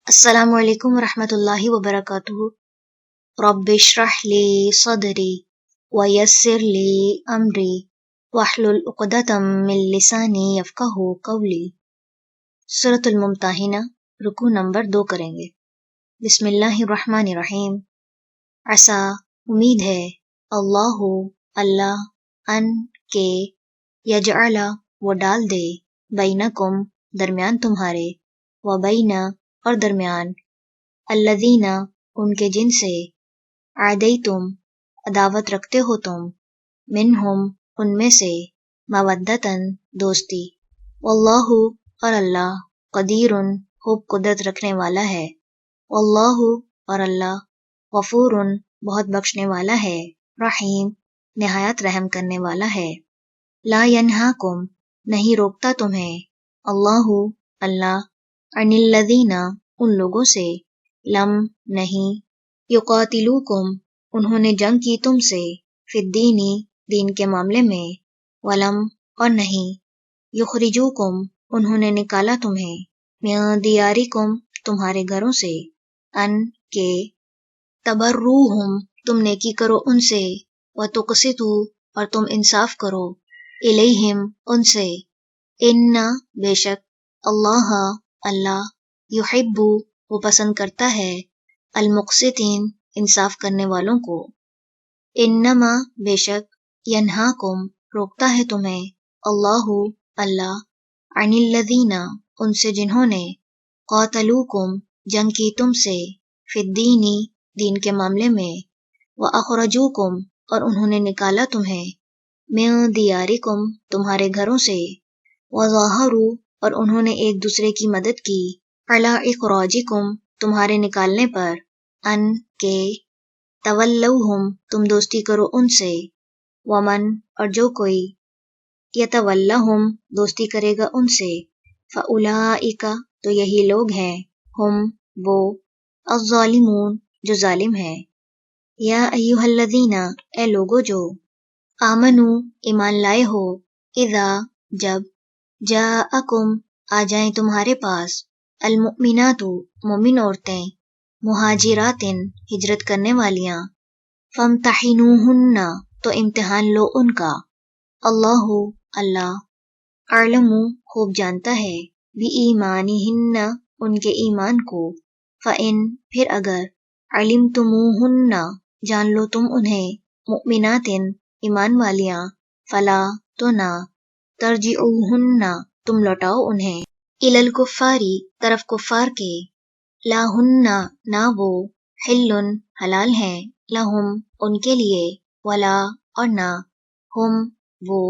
السلام علیکم ورحمۃ اللہ وبرکاتہ۔ رب اشرح لی صدری ویسر لی امری واحلل عقدۃ من لسانی یفقہوا قولی۔ سورۃ الممتحنہ، رکوع نمبر 2 کریں گے۔ بسم اللہ الرحمن الرحیم۔ عسیٰ، امید ہے، اللہ ان کے یجعل وہ ڈال دے، بینکم درمیان تمہارے، وبین اور درمیان، الذین ان کے جن سے، عادیتم عداوت رکھتے ہو تم، منہم ان میں سے، مودۃً دوستی، واللہ اور اللہ، قدیر خوب قدرت رکھنے والا ہے، واللہ اور اللہ، غفور بہت بخشنے والا ہے، رحیم نہایت رحم کرنے والا ہے۔ لا ینہاکم نہیں روکتا تمہیں، اللہ عن الذین ان لوگوں سے، لم نہیں، یقاتلوکم انہوں نے جنگ کی تم سے، فی الدین دین کے معاملے میں، ولم اور نہیں، یخرجوکم انہوں نے نکالا تمہیں، من دیارکم تمہارے گھروں سے، ان کے، تبروہم تم نیکی کرو ان سے، وتقسطوا اور تم انصاف کرو، الیہم ان سے، ان بے شک، اللہ یحب وہ پسند کرتا ہے، المقسطین انصاف کرنے والوں کو۔ انما بے شک، ینہاکم روکتا ہے تمہیں، اللہ عن الذین ان سے جنہوں نے، قاتلوکم جنگ کی تم سے، فی الدین دین کے معاملے میں، واخرجوکم اور انہوں نے نکالا تمہیں، من دیارکم تمہارے گھروں سے، وظاہروا اور انہوں نے ایک دوسرے کی مدد کی، علی اخراجکم تمہارے نکالنے پر، ان کے، تولوہم تم دوستی کرو ان سے، ومن اور جو کوئی، یتولہم دوستی کرے گا ان سے، فاولئک تو یہی لوگ ہیں، ہم وہ، الظالمون جو ظالم ہیں۔ یا ایھا الذین اے لوگو جو، آمنو ایمان لائے ہو، اذا جب، جاءکم آ جائیں تمہارے پاس، المؤمنات مومن عورتیں، مہاجرات ہجرت کرنے والیاں، فامتحنوہن تو امتحان لو ان کا، اللہ اعلم خوب جانتا ہے، بایمانہن ان کے ایمان کو، فإن پھر اگر، علمتموہن جان لو تم انہیں، مؤمنات ایمان والیاں، فلا تو نہ، ترجعوہن تم لوٹاؤ انہیں، الی الکفار طرف کفار کے، لا ہن نہ وہ، حل حلال ہیں، لہم ان کے لیے، ولا اور نہ، ہم وہ،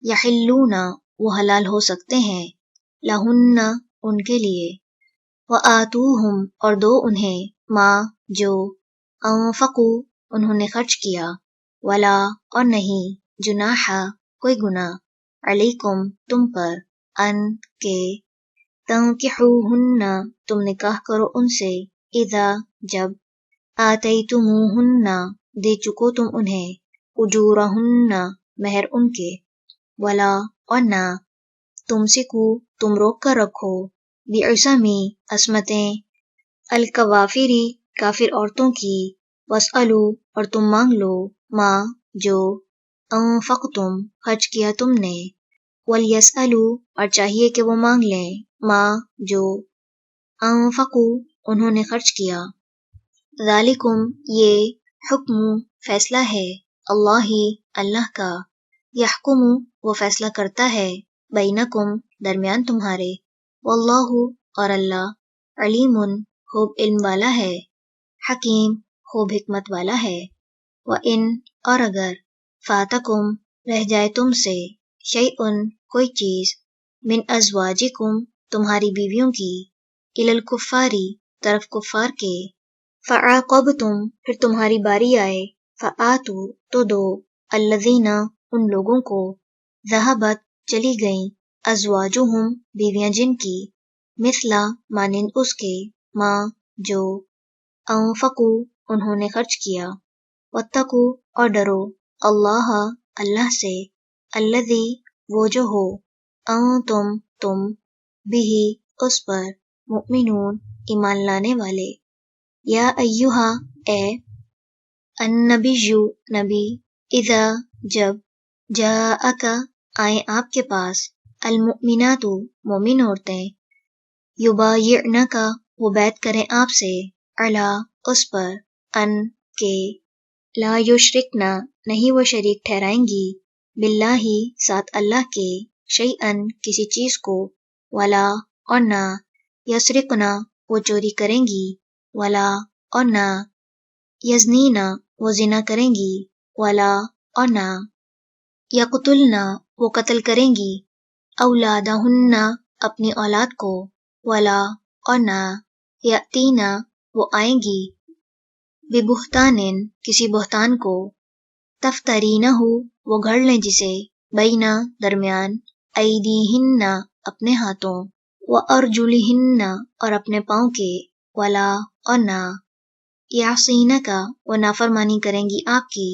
یحلون وہ حلال ہو سکتے ہیں، لہن ان کے لیے، وآتوہم اور دو انہیں، ما جو، انفقوا انہوں نے خرچ کیا، ولا اور نہیں، جناح کوئی گناہ، علیکم تم پر، ان کے، تنکحوہن تم نکاح کرو ان سے، اذا جب، آتیتموہن دے چکو تم انہیں، اجورہن مہر ان کے، ولا اور نہ، تمسکو تم روک کر رکھو، بعصم عصمتیں، الکوافر کافر عورتوں کی، واسألوا اور تم مانگ لو، ما جو، انفقتم خرچ کیا تم نے، ولیسألوا اور چاہیے کہ وہ مانگ لیں، ما جو، انفقوا انہوں نے خرچ کیا، ذالکم یہ، حکم فیصلہ ہے، اللہ کا، یحکم وہ فیصلہ کرتا ہے، بینکم درمیان تمہارے، واللہ اور اللہ، علیم خوب علم والا ہے، حکیم خوب حکمت والا ہے، وَإِنْ اور اگر، فاتکم رہ جائے تم سے، شیئن کوئی چیز، من ازواجکم تمہاری بیویوں کی، الی الکفار طرف کفار کے، فعاقبتم پھر تمہاری باری آئے، فآتوا تو دو، الذین ان لوگوں کو، ذہبت چلی گئیں، ازواجہم بیویاں جن کی، مثلا مانند اس کے، ما جو، انفقوا انہوں نے خرچ کیا، واتقوا اور ڈرو، اللہ سے، الذی وہ جو ہو، انتم تم، بہ اس پر، مؤمنون ایمان لانے والے. یا ایہا اے النبیُّ نبی اذا جب جاءک آئیں آپ کے پاس المؤمنات مومن عورتیں یبایعنک وہ بیعت کریں آپ سے علی اس پر ان کے لا یشرکن نہیں وہ شریک ٹھہرائیں گی باللہ ساتھ اللہ کے شیئن کسی چیز کو ولا اور نہ یسرقن وہ چوری کریں گی ولا اور نہ یزنین وہ زنا کریں گی ولا اور نہ یقتلن وہ قتل کریں گی اولادہن اپنی اولاد کو ولا اور نہ یاتین وہ آئیں گی ببہتان کسی بہتان کو تفترینہ وہ گھڑ لیں جسے بینا درمیان ایدیہن اپنے ہاتھوں وارجلہن اور اپنے پاؤں کے ولا اور نہ یعصینک وہ نافرمانی کریں گی آپ کی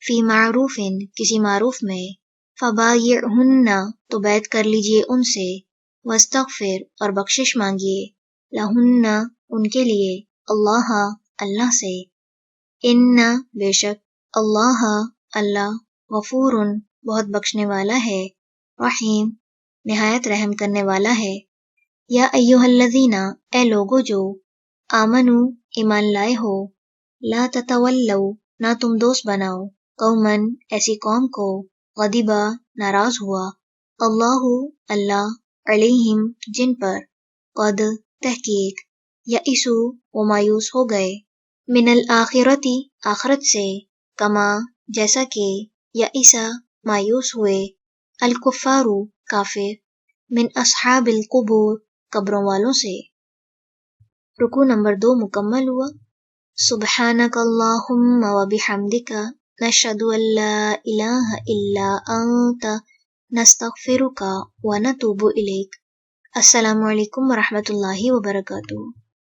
فی معروف کسی معروف میں فبایعہن تو بیعت کر لیجئے ان سے واستغفر اور بخشش مانگیے لہن ان کے لیے اللہ اللہ سے ان بے شک اللہ اللہ غفور بہت بخشنے والا ہے رحیم نہایت رحم کرنے والا ہے. یا ایھا الذین اے لوگو جو آمنو ایمان لائے ہو لا تتولوا نہ تم دوست بناؤ قومن ایسی قوم کو غضبا ناراض ہوا اللہ اللہ علیہم جن پر قد تحقیق یئسوا وہ مایوس ہو گئے من الآخرتی آخرت سے کما جیسا کہ یئسا مایوس ہوئے الکفار کافر من اصحاب القبور قبروں والوں سے. رکوع نمبر 2 مکمل ہوا. سبحانک اللہم وبحمدک نشہد ان لا الہ الا انت نستغفرک ونتوب الیک. السلام علیکم ورحمۃ اللہ وبرکاتہ.